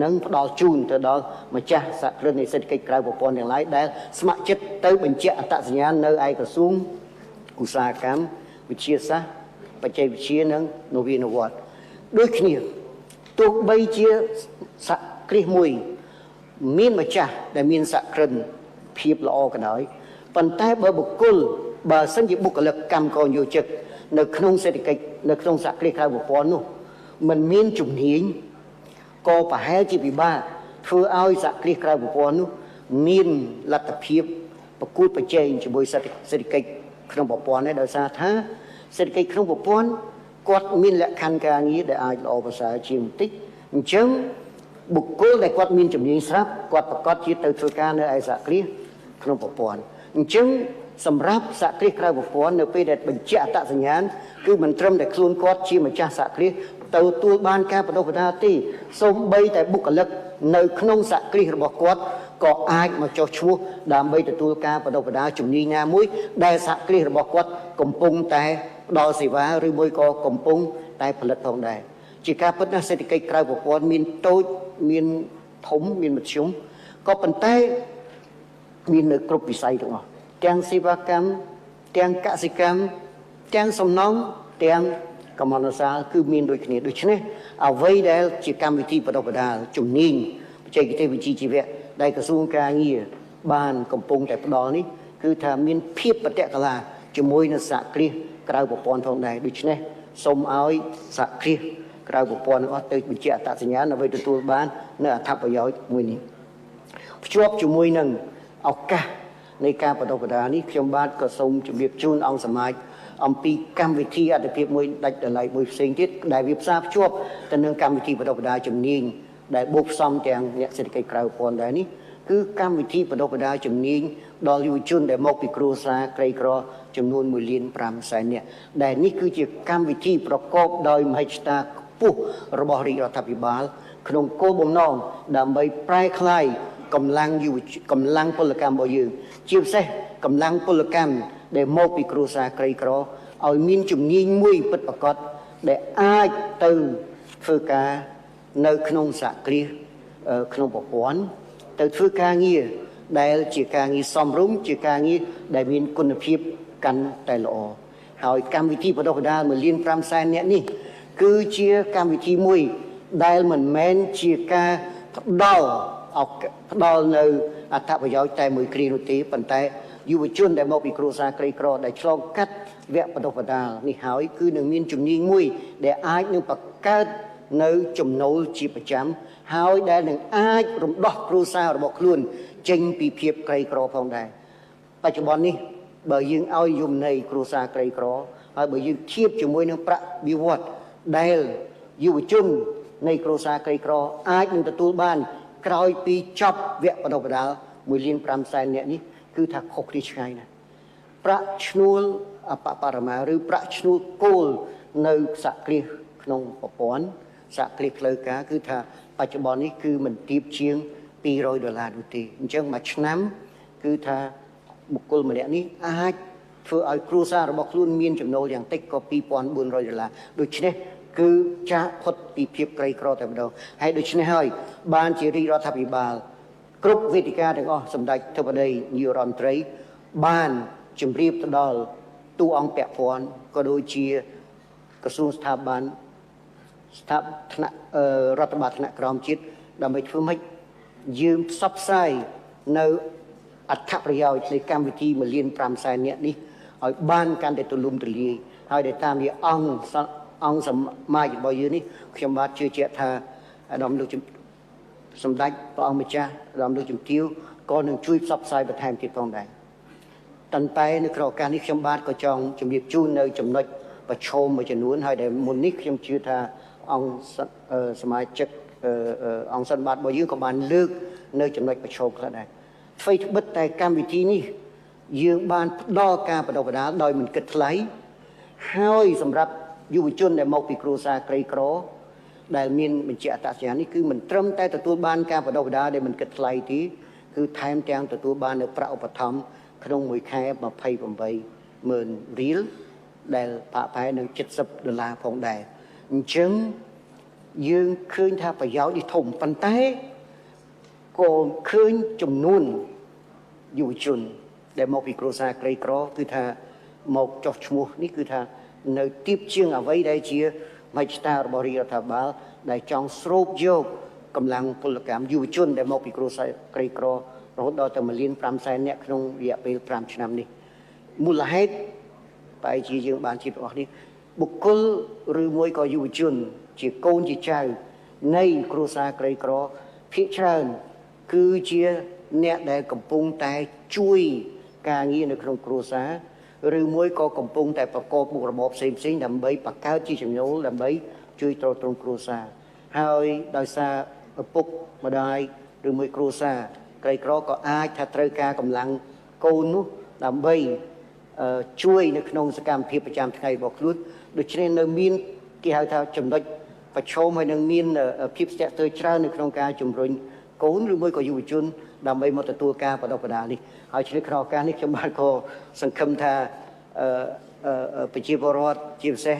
D: នឹងផ្ដល់ជូនទៅដល់ម្ចាស់សហគ្រិននៃសេដ្ឋកិច្ចក្រៅប្រព័ន្ធទាំងឡាយដែលស្ម័គ្រចិត្តទៅបញ្ជាក់អត្តសញ្ញាណនៅឯក្រសួងឧស្សាហកម្មវិទ្យាសាស្ត្របច្ចេកវិទ្យានិងនវានុវត្តន៍ដូចគ្នាទោះបីជាសហគ្រាសមួយមានម្ចាស់ដែលមានសហគ្រិនភាពល្អក៏ដោយប៉ុន្តែបើបុគ្គលបើសិនជាបុគ្គលិកកម្មករយោជិកនៅក្នុងសេដ្ឋកិច្ចនៅក្នុងសហគ្រាសក្រៅប្រព័ន្ធនោះมันមានជំនាញក៏ប្រហែលជាពិបាកធ្វើឲ្យសហគ្រាសក្រៅប្រព័ន្ធនោះមានលទ្ធភាពប្រកួតប្រជែងជាមួយសេដ្ឋកិច្ចក្នុងប្រព័ន្ធនេះដោយសារថាសេដ្ឋកិច្ចក្នុងប្រព័ន្ធគាត់មានលក្ខខណ្ឌការងារដែលអាចល្អប្រសើរជាងបន្តិចអញ្ចឹងបុគ្គលដែលគាត់មានជំនាញស្រាប់គាត់ប្រកាសជាទៅធ្វើការនៅឯសហគ្រាសក្នុងប្រព័ន្ធអញ្ចឹងសម្រាប់សហគ្រាសក្រៅប្រព័ន្ធនៅពេលដែលបញ្ជាក់អត្តសញ្ញាណគឺមិនត្រឹមតែខ្លួនគាត់ជាម្ចាស់សហគ្រាសទៅទទួលបានការបណ្ដុះបណ្ដាលទេសូម្បីតែបុគ្គលិកនៅក្នុងសហគ្រាសរបស់គាត់ក៏អាចមកចុះឈ្មោះដើម្បីទទួលការបណ្ដុះបណ្ដាលជំនាញណាមួយដែលសហគ្រាសរបស់គាត់កំពុងតែផ្ដល់សេវាឬមួយក៏កំពុងតែផលិតផងដែរជាការពិតណាស់សេដ្ឋកិច្ចក្រៅប្រព័ន្ធមានតូចមានធំមានមធ្យមក៏ប៉ុន្តែមាននៅគ្រប់វិស័យទាំងអស់ទាំងសេវាកម្មទាំងកសិកម្មទាំងសំណង់ទាំងកម្មន្តសាលគឺមានដូចគ្នាដូច្នេះអ្វីដែលជាកម្មវិធីបណ្ដុះបណ្ដាលជំនាញបច្ចេកទេសវិជ្ជាជីវៈដែលក្រសួងការងារបានកំពុងតែផ្ដល់នេះគឺថាមានភាពបតិកលាជាមួយនឹងសហគ្រាសក្រៅប្រព័ន្ធផងដែរដូច្នេះសូមឲ្យសហគ្រាស ក្រៅប្រព័ន្ធទាំងអស់ទៅបញ្ជាក់អត្តសញ្ញាណដើម្បីទទួលបាននៅអត្ថប្រយោជន៍មួយនេះភ្ជាប់ជាមួយនឹងឱកាសនៃការបដិបដានេះខ្ញុំបាទក៏សូមជម្រាបជូនអង្គសមាជអំពីកម្មវិធីអត្ថភាពមួយដាច់ដライមួយផ្សេងទៀតដែលវាផ្សារភ្ជាប់ទៅនឹងកម្មវិធីបដិបដាជំនាញដែលបូកផ្សំទាំងអ្នកសេដ្ឋកិច្ចក្រៅប្រព័ន្ធដែរនេះគឺកម្មវិធីបដិបដាជំនាញដល់យុវជនដែលមកពីគ្រួសារក្រីក្រចំនួន1.5 លាននាក់ដែលនេះគឺជាកម្មវិធីប្រកបដោយមហិច្ឆតាខ្ពស់របស់រាជរដ្ឋាភិបាលក្នុងគោលបំណងដើម្បីប្រែក្លាយកម្លាំងពលកម្មរបស់យើងជាពិសេសកម្លាំងពលកម្មដែលមកពីគ្រួសារក្រីក្រឲ្យមានជំនាញមួយពិតប្រាកដដែលអាចទៅធ្វើការនៅក្នុងសហគ្រាសក្នុងប្រព័ន្ធទៅធ្វើការងារដែលជាការងារសមរម្យជាការងារដែលមានគុណភាពកាន់តែល្អហើយកម្មវិធីបដិបដា1.5 លាននាក់នេះគឺជាកម្មវិធីមួយដែលមិនមែនជាការផ្ដល់នៅអត្ថប្រយោជន៍តែមួយគ្រានោះទេប៉ុន្តែយុវជនដែលមកពីគ្រួសារក្រីក្រដែលឆ្លងកាត់វគ្គបដិបដានេះហើយគឺនឹងមានជំនាញមួយដែលអាចនឹងបង្កើតនៅចំណូលជាប្រចាំហើយដែលនឹងអាចរំដោះគ្រួសាររបស់ខ្លួនចេញពីភាពក្រីក្រផងដែរបច្ចុប្បន្ននេះបើយើងឲ្យយមន័យគ្រួសារក្រីក្រហើយបើយើងធៀបជាមួយនឹងប្រាក់បៀវត្សដែលយុវជននៃគ្រួសារក្រីក្រអាចនឹងទទួលបានក្រោយពីចប់វគ្គបដិបដា1.5 លាននាក់នេះគឺថាខុសគ្នាឆ្ងាយណាស់ប្រាក់ឈ្នួលអបបរមាឬប្រាក់ឈ្នួលគោលនៅសហគ្រាសក្នុងប្រព័ន្ធសហគ្រាសផ្លូវការគឺថាបច្ចុប្បន្ននេះគឺមិនទាបជាង$200នោះទេអញ្ចឹងមួយឆ្នាំគឺថាបុគ្គលម្នាក់នេះអាចធ្វើឲ្យគ្រួសាររបស់ខ្លួនមានចំណូលយ៉ាងតិចក៏$2,400ដូច្នេះគឺចាក់ផុតពីភាពក្រីក្រតែម្ដងហើយដូច្នេះហើយបានជារាជរដ្ឋាភិបាលគ្រប់វេទិកាទាំងអស់សម្ដេចធិបតីនាយករដ្ឋមន្ត្រីបានជម្រាបទៅដល់ទូអង្គពាក់ព័ន្ធក៏ដូចជាក្រសួងស្ថាប័នថ្នាក់រដ្ឋបាលថ្នាក់ក្រោមជាតិដើម្បីធ្វើម៉េចយើងផ្សព្វផ្សាយនៅអត្ថប្រយោជន៍នៃកម្មវិធី1.5 លាននាក់នេះឲ្យបានកាន់តែទូលំទូលាយហើយដែលតាមវាអង្គសមាជរបស់យើងនេះខ្ញុំបាទជឿជាក់ថាអាដាមលោកសម្ដេចព្រះអង្គម្ចាស់អាដាមលោកជំទាវក៏នឹងជួយផ្សព្វផ្សាយបន្ថែមទៀតផងដែរប៉ុន្តែនៅក្នុងឱកាសនេះខ្ញុំបាទក៏ចង់ជម្រាបជូននៅចំណុចប្រឈមមួយចំនួនហើយដែលមុននេះខ្ញុំជឿថាអង្គសមាជិកអង្គសិនបាតរបស់យើងក៏បានលើកនៅចំណុចប្រឈមខ្លះដែរអ្វីត្បិតតែកម្មវិធីនេះយើងបានផ្ដល់ការបដិបដាដោយមិនគិតថ្លៃហើយសម្រាប់យុវជនដែលមកពីគ្រួសារក្រីក្រដែលមានបញ្ជាក់អត្តសញ្ញាណនេះគឺមិនត្រឹមតែទទួលបានការបដិបដាដែលមិនគិតថ្លៃទេគឺថែមទាំងទទួលបាននៅប្រាក់ឧបត្ថម្ភក្នុងមួយខែ$28,000ដែលប្រហែលនឹង$70ផងដែរអញ្ចឹងយើងឃើញថាប្រយោជន៍នេះធំប៉ុន្តែក៏ឃើញចំនួនយុវជនដែលមកពីគ្រួសារក្រីក្រគឺថាមកចោះឈ្មោះនេះគឺថានៅទាបជាងអ្វីដែលជាមហិច្ឆតារបស់រាជរដ្ឋាភិបាលដែលចង់ស្រូបយកកម្លាំងពលកម្មយុវជនដែលមកពីគ្រួសារក្រីក្ររហូតដល់ទៅ1.5 លាននាក់ក្នុងរយៈពេល5ឆ្នាំនេះមូលហេតុបែរជាយើងបានជិះទាំងអស់នេះបុគ្គលឬមួយក៏យុវជនជាកូនជាចៅនៃគ្រួសារក្រីក្រភាគច្រើនគឺជាអ្នកដែលកំពុងតែជួយការងារនៅក្នុងគ្រួសារឬមួយក៏កំពុងតែប្រកបមុខរបរផ្សេងដើម្បីបង្កើតជាចំណូលដើម្បីជួយទ្រទ្រង់គ្រួសារហើយដោយសារឪពុកម្ដាយឬមួយគ្រួសារក្រីក្រក៏អាចថាត្រូវការកម្លាំងកូននោះដើម្បីជួយនៅក្នុងសកម្មភាពប្រចាំថ្ងៃរបស់ខ្លួនដូច្នេះនៅមានគេហៅថាចំណុចប្រឈមហើយនឹងមានភាពស្ទាក់ស្ទើរច្រើននៅក្នុងការជំរុញកូនឬមួយក៏យុវជនដើម្បីមកទទួលការបដិបដានេះហើយឆ្លៀតក្នុងឱកាសនេះខ្ញុំបានក៏សង្ឃឹមថាប្រជាពលរដ្ឋជាពិសេស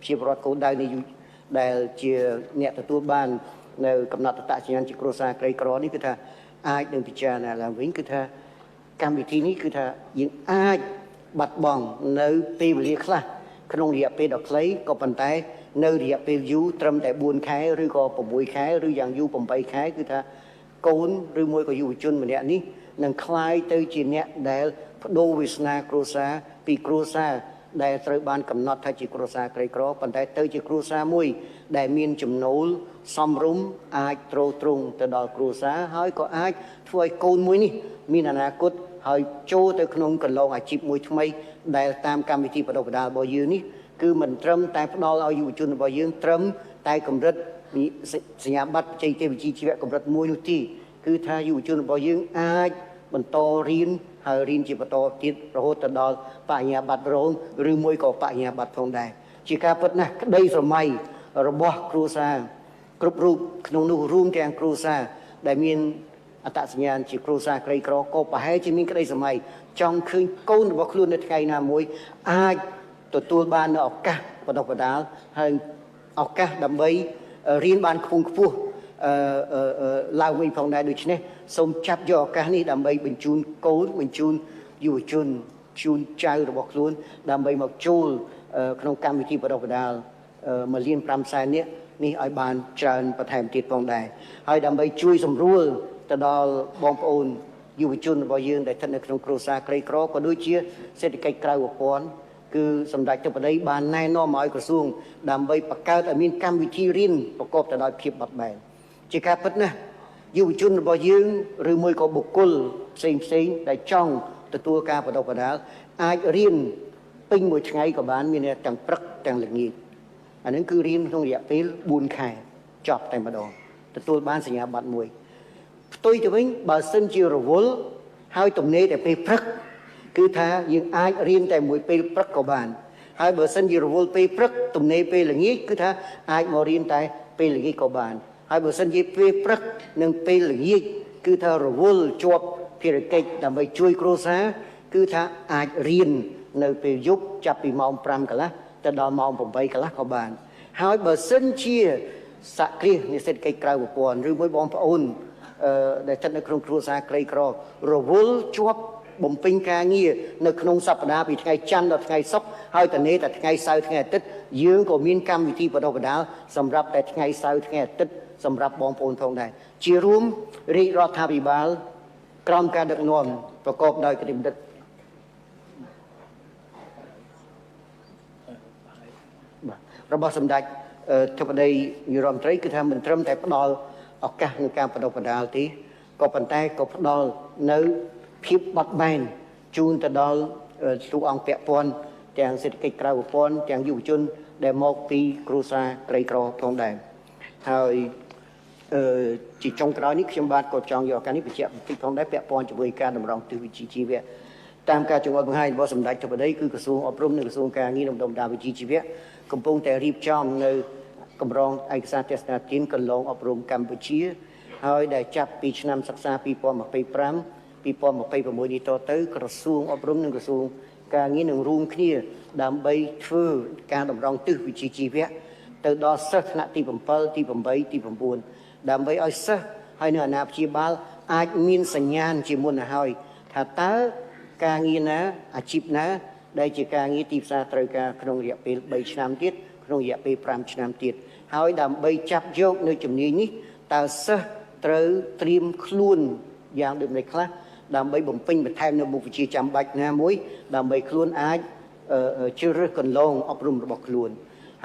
D: ប្រជាពលរដ្ឋកូនដៅនេះដែលជាអ្នកទទួលបាននៅកំណត់អត្តសញ្ញាណជាគ្រួសារក្រីក្រនេះគឺថាអាចនឹងពិចារណាឡើងវិញគឺថាកម្មវិធីនេះគឺថាយើងអាចបាត់បង់នៅពេលវេលាខ្លះក្នុងរយៈពេលដ៏ខ្លីក៏ប៉ុន្តែនៅរយៈពេលយូរត្រឹមតែ4ខែឬក៏6ខែឬយ៉ាងយូរ8ខែគឺថាកូនឬមួយក៏យុវជនម្នាក់នេះនឹងក្លាយទៅជាអ្នកដែលបដូរវាសនាគ្រួសារពីគ្រួសារ ដែលត្រូវបានកំណត់ថាជាគ្រួសារក្រីក្រប៉ុន្តែទៅជាគ្រួសារមួយដែលមានចំណូលសមរម្យអាចទ្រទ្រង់ទៅដល់គ្រួសារហើយក៏អាចធ្វើឲ្យកូនមួយនេះមានអនាគតហើយចូលទៅក្នុងកន្លងអាជីពមួយថ្មីដែលតាមកម្មវិធីបណ្ដុះបណ្ដាលរបស់យើងនេះគឺមិនត្រឹមតែផ្ដល់ឲ្យយុវជនរបស់យើងត្រឹមតែកម្រិតសញ្ញាបត្របច្ចេកទេសវិជ្ជាជីវៈកម្រិត1នោះទេគឺថាយុវជនរបស់យើងអាចបន្តរៀនហើយរៀនជាបន្តទៀតរហូតទៅដល់បញ្ញាបត្ររងឬមួយក៏បញ្ញាបត្រផងដែរជាការពិតណាស់ក្តីស្រមៃរបស់គ្រួសារគ្រប់រូបក្នុងនោះរួមទាំងគ្រួសារដែលមានអត្តសញ្ញាណជាគ្រួសារក្រីក្រក៏ប្រហែលជាមានក្តីស្រមៃចង់ឃើញកូនរបស់ខ្លួននៅថ្ងៃណាមួយអាចទទួលបាននូវឱកាសបណ្ដុះបណ្ដាលហើយឱកាសដើម្បីរៀនបានខ្ពង់ខ្ពស់ឡើងវិញផងដែរដូច្នេះសូមចាប់យកឱកាសនេះដើម្បីបញ្ជូនកូនបញ្ជូនយុវជនជូនចៅរបស់ខ្លួនដើម្បីមកចូលក្នុងកម្មវិធីបណ្ដុះបណ្ដាល1,500,000នាក់នេះឲ្យបានច្រើនបន្ថែមទៀតផងដែរហើយដើម្បីជួយសម្រួលទៅដល់បងប្អូនយុវជនរបស់យើងដែលស្ថិតនៅក្នុងគ្រួសារក្រីក្រក៏ដូចជាសេដ្ឋកិច្ចក្រៅប្រព័ន្ធគឺសម្ដេចទឹកបដីបានណែនាំឲ្យក្រសួងដើម្បីបង្កើតឲ្យមានកម្មវិធីរៀនប្រកបទៅដោយភាពបត់បែនជាការពិតណាស់យុវជនរបស់យើងឬមួយក៏បុគ្គលផ្សេងដែលចង់ទទួលការបណ្ដុះបណ្ដាលអាចរៀនពេញមួយថ្ងៃក៏បានមានទាំងព្រឹកទាំងល្ងាចអានឹងគឺរៀនក្នុងរយៈពេល4ខែចប់តែម្ដងទទួលបានសញ្ញាបត្រមួយផ្ទុយទៅវិញបើសិនជារវល់ហើយទំនេរតែពេលព្រឹកគឺថាយើងអាចរៀនតែមួយពេលព្រឹកក៏បានហើយបើសិនជារវល់ពេលព្រឹកទំនេរពេលល្ងាចគឺថាអាចមករៀនតែពេលល្ងាចក៏បានហើយបើសិនជាពេលព្រឹកនិងពេលល្ងាចគឺថារវល់ជាប់ភារកិច្ចដើម្បីជួយគ្រួសារគឺថាអាចរៀននៅពេលយប់ចាប់ពីម៉ោង5កន្លះទៅដល់ម៉ោង8កន្លះក៏បានហើយបើសិនជាសហគ្រាសនិស្សិតកិច្ចក្រៅប្រព័ន្ធឬមួយបងប្អូនដែលស្ថិតនៅក្នុងគ្រួសារក្រីក្ររវល់ជាប់បំពេញការងារនៅក្នុងសប្តាហ៍ពីថ្ងៃច័ន្ទដល់ថ្ងៃសុក្រហើយតនេតែថ្ងៃសៅរ៍ថ្ងៃអាទិត្យយើងក៏មានកម្មវិធីបណ្ដុះបណ្ដាលសម្រាប់តែថ្ងៃសៅរ៍ថ្ងៃអាទិត្យសម្រាប់បងប្អូនផងដែរជារួមរាជរដ្ឋាភិបាលក្រោមការដឹកនាំប្រកបដោយក្តីបណ្ឌិតរបស់សម្ដេចធិបតីនាយរដ្ឋមន្ត្រីគឺថាមិនត្រឹមតែផ្ដល់ឱកាសក្នុងការបណ្ដុះបណ្ដាលទេក៏ប៉ុន្តែក៏ផ្ដល់នៅភាពបត់បែនជូនទៅដល់ទូអង្គពាក់ព័ន្ធទាំងសេដ្ឋកិច្ចក្រៅប្រព័ន្ធទាំងយុវជនដែលមកពីគ្រួសារក្រីក្រផងដែរហើយជាចុងក្រោយនេះខ្ញុំបាទក៏ចង់យកឱកាសនេះបញ្ជាក់បន្តិចផងដែរពាក់ព័ន្ធជាមួយការតម្រង់ទិសវិជ្ជាជីវៈតាមការចង្អុលបង្ហាញរបស់សម្ដេចធិបតីគឺក្រសួងអប់រំនិងក្រសួងការងារនិងបណ្ដុះបណ្ដាលវិជ្ជាជីវៈកំពុងតែរៀបចំនៅកម្រងឯកសារទស្សនាទានកន្លងអប់រំកម្ពុជាហើយដែលចាប់ពីឆ្នាំសិក្សា2025 2026នេះតទៅក្រសួងអប់រំនិងក្រសួងការងារនឹងរួមគ្នាដើម្បីធ្វើការតម្រង់ទិសវិជ្ជាជីវៈទៅដល់សិស្សថ្នាក់ទី7ទី8ទី9ដើម្បីឲ្យសិស្សហើយនៅអាណាព្យាបាលអាចមានសញ្ញាណជាមុនទៅហើយថាតើការងារណាអាជីពណាដែលជាការងារទីផ្សារត្រូវការក្នុងរយៈពេល3ឆ្នាំទៀតក្នុងរយៈពេល5ឆ្នាំទៀតហើយដើម្បីចាប់យកនៅជំនាញនេះតើសិស្សត្រូវត្រៀមខ្លួនយ៉ាងដូចម្តេចខ្លះដើម្បីបំពេញបន្ថែមនៅមុខវិជ្ជាចាំបាច់ណាមួយដើម្បីខ្លួនអាចជ្រើសរើសកន្លងអប់រំរបស់ខ្លួន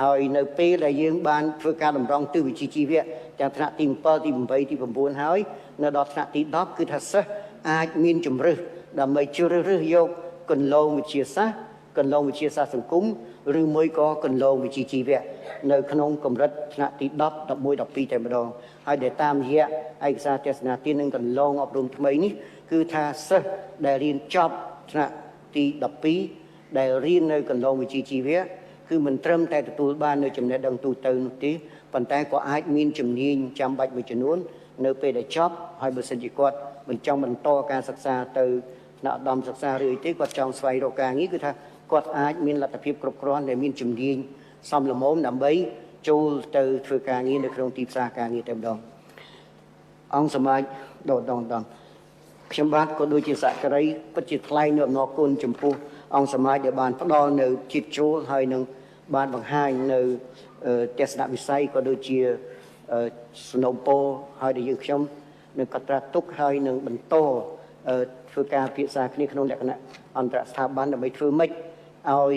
D: ហើយនៅពេលដែលយើងបានធ្វើការតម្រង់ទិសវិជ្ជាជីវៈទាំងថ្នាក់ទី7ទី8ទី9ហើយនៅដល់ថ្នាក់ទី10គឺថាសិស្សអាចមានជំរើសដើម្បីជ្រើសរើសយកកន្លងវិទ្យាសាស្ត្រកន្លងវិទ្យាសាស្ត្រសង្គមឬមួយក៏កន្លងវិជ្ជាជីវៈនៅក្នុងកម្រិតថ្នាក់ទី10 11 12តែម្ដងហើយដែលតាមរយៈឯកសារទស្សនាទាននិងកន្លងអប់រំថ្មីនេះគឺថាសិស្សដែលរៀនចប់ថ្នាក់ទី12ដែលរៀននៅកន្លងវិជ្ជាជីវៈគឺមិនត្រឹមតែទទួលបាននៅចំណេះដឹងទូទៅនោះទេប៉ុន្តែក៏អាចមានជំនាញចាំបាច់មួយចំនួននៅពេលដែលចប់ហើយបើសិនជាគាត់មិនចង់បន្តការសិក្សាទៅថ្នាក់ឧត្តមសិក្សាឬអីទេគាត់ចង់ស្វែងរកការងារគឺថាគាត់អាចមានលទ្ធភាពគ្រប់គ្រាន់ដែលមានជំនាញសមល្មមដើម្បីចូលទៅធ្វើការងារនៅក្នុងទីផ្សារការងារតែម្ដងអង្គសមាជដងខ្ញុំបាទក៏ដូចជាសហការីពិតជាថ្លែងនូវអំណរគុណចំពោះអង្គសមាជដែលបានផ្ដល់នៅជាតិចូលហើយនឹងបានបង្ហាញនៅទស្សនវិស័យក៏ដូចជាសំណូមពរហើយដែលយើងខ្ញុំនឹងកត់ត្រាទុកហើយនឹងបន្តធ្វើការពិភាក្សាគ្នាក្នុងលក្ខណៈអន្តរស្ថាប័នដើម្បីធ្វើម៉េចឲ្យ